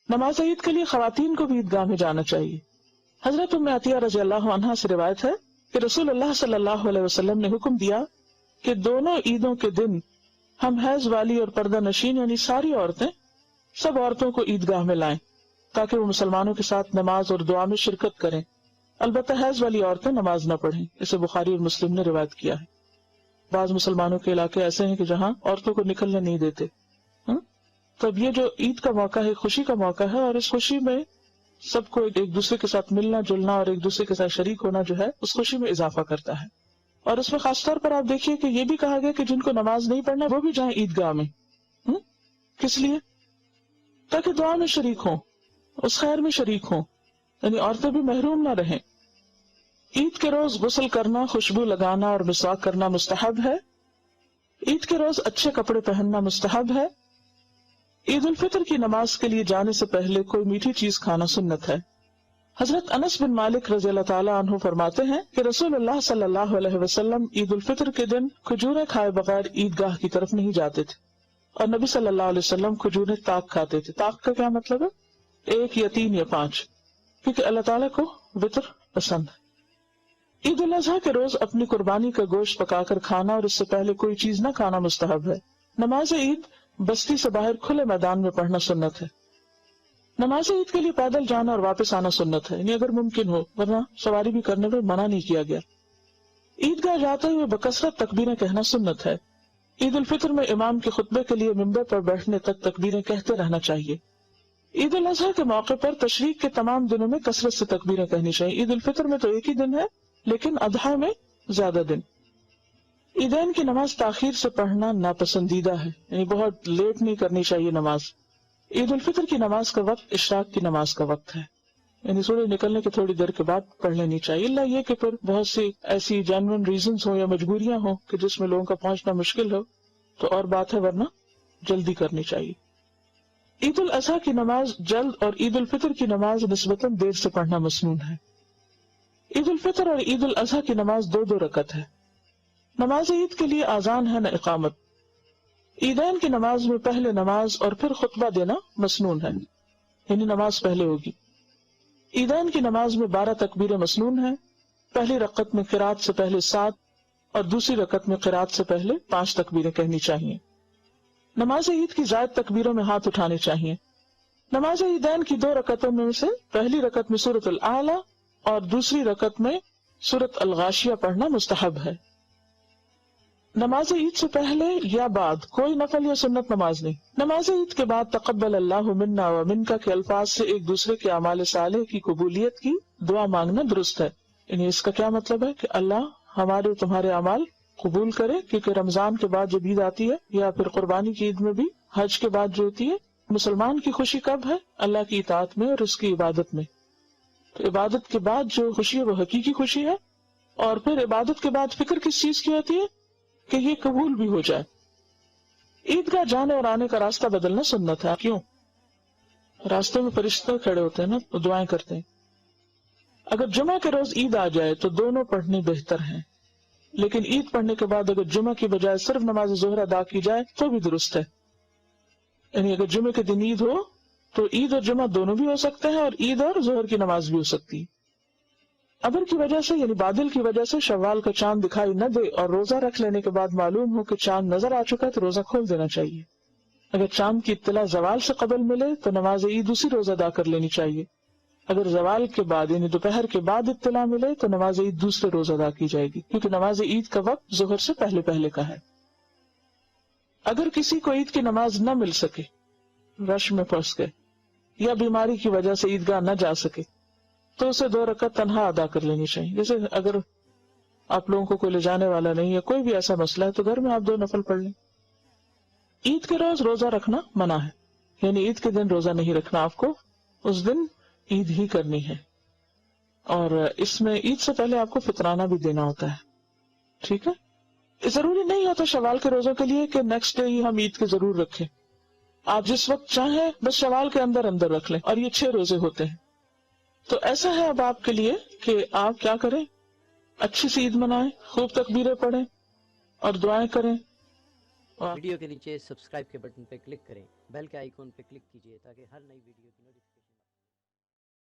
نماز عید کے لیے خواتین کو بھی عیدگاہ میں جانا چاہیے. حضرت ام عطیہ رضی اللہ عنہا سے روایت ہے کہ رسول اللہ صلی اللہ علیہ وسلم نے حکم دیا کہ دونوں عیدوں کے دن ہم حیض والی اور پردہ نشین یعنی ساری عورتیں سب عورتوں کو عیدگاہ میں لائیں تاکہ وہ مسلمانوں کے ساتھ نماز اور دعا میں شرکت کریں. البتہ حیض والی عورتیں نماز نہ پڑھیں. اسے بخاری اور مسلم نے روایت کیا ہے. بعض مسلمانوں کے علاقے ایسے ہیں کہ جہاں عورتوں کو نکلنے نہیں دیتے. تب یہ جو عید کا موقع ہے خوشی کا موقع ہے، اور اس خوشی میں سب کو ایک دوسرے کے ساتھ ملنا جلنا اور ایک دوسرے کے ساتھ شریک ہونا جو ہے اس خوشی میں اضافہ کرتا ہے. اور اس میں خاص طور پر آپ دیکھیے کہ یہ بھی کہا گیا کہ جن کو نماز نہیں پڑھنا وہ بھی جائیں عیدگاہ میں. کس لیے؟ تاکہ دعا میں شریک ہوں، اس خیر میں شریک ہوں، یعنی عورتیں بھی محروم نہ رہیں. عید کے روز غسل کرنا، خوشبو لگانا اور مسواک کرنا مستحب ہے. عید کے روز اچھے کپڑے پہننا مستحب ہے. عید الفطر کی نماز کے لیے جانے سے پہلے کوئی میٹھی چیز کھانا سنت ہے. حضرت انس بن مالک رضی اللہ تعالیٰ عنہ فرماتے ہیں کہ رسول اللہ صلی اللہ علیہ وسلم عید الفطر کے دن کھجوریں کھائے بغیر عیدگاہ کی طرف نہیں جاتے تھے، اور نبی صلی اللہ علیہ وسلم کھجوریں تاک کھاتے تھے. تاک کا کیا مطلب ہے؟ 1 یا 3 یا 5، کیونکہ اللہ تعالیٰ کو وطر پسند ہے. عید الاضحیٰ کے روز اپنی قربانی کا گوشت پکا کر کھانا اور اس سے پہلے کوئی چیز نہ کھانا مستحب ہے. نماز عید بستی سے باہر کھلے میدان میں پڑھنا سنت ہے. نماز عید کے لیے پیدل جانا اور واپس آنا سنت ہے، یعنی اگر ممکن ہو، ورنہ سواری بھی کرنے پر منع نہیں کیا گیا. عیدگاہ جاتے ہوئے بکثرت تکبیریں کہنا سنت ہے. عید الفطر میں امام کے خطبے کے لیے ممبر پر بیٹھنے تک تکبیریں کہتے رہنا چاہیے. عید الاضحیٰ کے موقع پر تشریق کے تمام دنوں میں کثرت سے تکبیریں کہنی چاہیے. عید الفطر میں تو ایک ہی دن ہے، لیکن اضحیٰ میں زیادہ دن. عیدین کی نماز تاخیر سے پڑھنا ناپسندیدہ ہے، یعنی بہت لیٹ نہیں کرنی چاہیے نماز. عید الفطر کی نماز کا وقت اشراق کی نماز کا وقت ہے، یعنی سورج نکلنے کے تھوڑی دیر کے بعد پڑھ لینی چاہیے، اللہ یہ کہ پھر بہت سی ایسی جینوئن ریزنز ہوں یا مجبوریاں ہوں کہ جس میں لوگوں کا پہنچنا مشکل ہو تو اور بات ہے، ورنہ جلدی کرنی چاہیے. عید الاضحیٰ کی نماز جلد اور عید الفطر کی نماز نسبتاً دیر سے پڑھنا مسنون ہے. عید الفطر اور عید الاضحیٰ کی نماز 2 رکعت ہے. نماز عید کے لیے آذان ہے نہ اقامت. عیدین کی نماز میں پہلے نماز اور پھر خطبہ دینا مسنون ہے، یعنی نماز پہلے ہوگی. عیدین کی نماز میں 12 تکبیریں مسنون ہیں. پہلی رکعت میں قرات سے پہلے 7 اور دوسری رکعت میں قرات سے پہلے 5 تکبیریں کہنی چاہیے. نماز عید کی زائد تکبیروں میں ہاتھ اٹھانے چاہیے. نماز عیدین کی 2 رکعتوں میں سے پہلی رکعت میں سورۃ الاعلی اور دوسری رکعت میں سورۃ الغاشیہ پڑھنا مستحب ہے. نماز عید سے پہلے یا بعد کوئی نفل یا سنت نماز نہیں. نماز عید کے بعد تقبل اللہ منا و منکا کے الفاظ سے ایک دوسرے کے اعمال صالح کی قبولیت کی دعا مانگنا درست ہے. یعنی اس کا کیا مطلب ہے کہ اللہ ہمارے اور تمہارے اعمال قبول کرے، کیونکہ رمضان کے بعد جب عید آتی ہے یا پھر قربانی کی عید میں بھی، حج کے بعد جو ہوتی ہے، مسلمان کی خوشی کب ہے؟ اللہ کی اطاعت میں اور اس کی عبادت میں. تو عبادت کے بعد جو خوشی ہے وہ حقیقی خوشی ہے، اور پھر عبادت کے بعد فکر کس چیز کی ہوتی ہے؟ کہ یہ قبول بھی ہو جائے. عیدگاہ جانے اور آنے کا راستہ بدلنا سنت ہے. کیوں؟ راستے میں فرشتے کھڑے ہوتے ہیں نا، تو دعائیں کرتے ہیں. اگر جمعہ کے روز عید آ جائے تو دونوں پڑھنے بہتر ہیں، لیکن عید پڑھنے کے بعد اگر جمعہ کی بجائے صرف نماز ظہر ادا کی جائے تو بھی درست ہے. یعنی اگر جمعے کے دن عید ہو تو عید اور جمعہ دونوں بھی ہو سکتے ہیں، اور عید اور ظہر کی نماز بھی ہو سکتی ہے. ابر کی وجہ سے یعنی بادل کی وجہ سے شوال کا چاند دکھائی نہ دے اور روزہ رکھ لینے کے بعد معلوم ہو کہ چاند نظر آ چکا ہے تو روزہ کھول دینا چاہیے. اگر چاند کی اطلاع زوال سے قبل ملے تو نماز عید اسی روز ادا کر لینی چاہیے. اگر زوال کے بعد یعنی دوپہر کے بعد اطلاع ملے تو نماز عید دوسرے روز ادا کی جائے گی، کیونکہ نماز عید کا وقت ظہر سے پہلے پہلے کا ہے. اگر کسی کو عید کی نماز نہ مل سکے، رش میں پھنس گئے یا بیماری کی وجہ سے عیدگاہ نہ جا سکے، تو اسے 2 رکعت تنہا ادا کر لینی چاہیے. جیسے اگر آپ لوگوں کو کوئی لے جانے والا نہیں ہے، کوئی بھی ایسا مسئلہ ہے، تو گھر میں آپ 2 نفل پڑھ لیں. عید کے روز روزہ رکھنا منع ہے، یعنی عید کے دن روزہ نہیں رکھنا آپ کو، اس دن عید ہی کرنی ہے. اور اس میں عید سے پہلے آپ کو فطرانہ بھی دینا ہوتا ہے. ٹھیک ہے، ضروری نہیں ہوتا شوال کے روزوں کے لیے کہ نیکسٹ ڈے ہی ہم عید کے ضرور رکھیں. آپ جس وقت چاہیں بس شوال کے اندر رکھ لیں، اور یہ 6 روزے ہوتے ہیں. تو ایسا ہے اب آپ کے لیے کہ آپ کیا کریں، اچھی سی عید منائیں، خوب تکبیریں پڑھیں اور دعائیں کریں، ویڈیو کے نیچے سبسکرائب کے بٹن پہ کلک کریں، بیل کے آئیکن پہ کلک کیجئے تاکہ ہر نئی ویڈیو کی نوٹیفیکیشن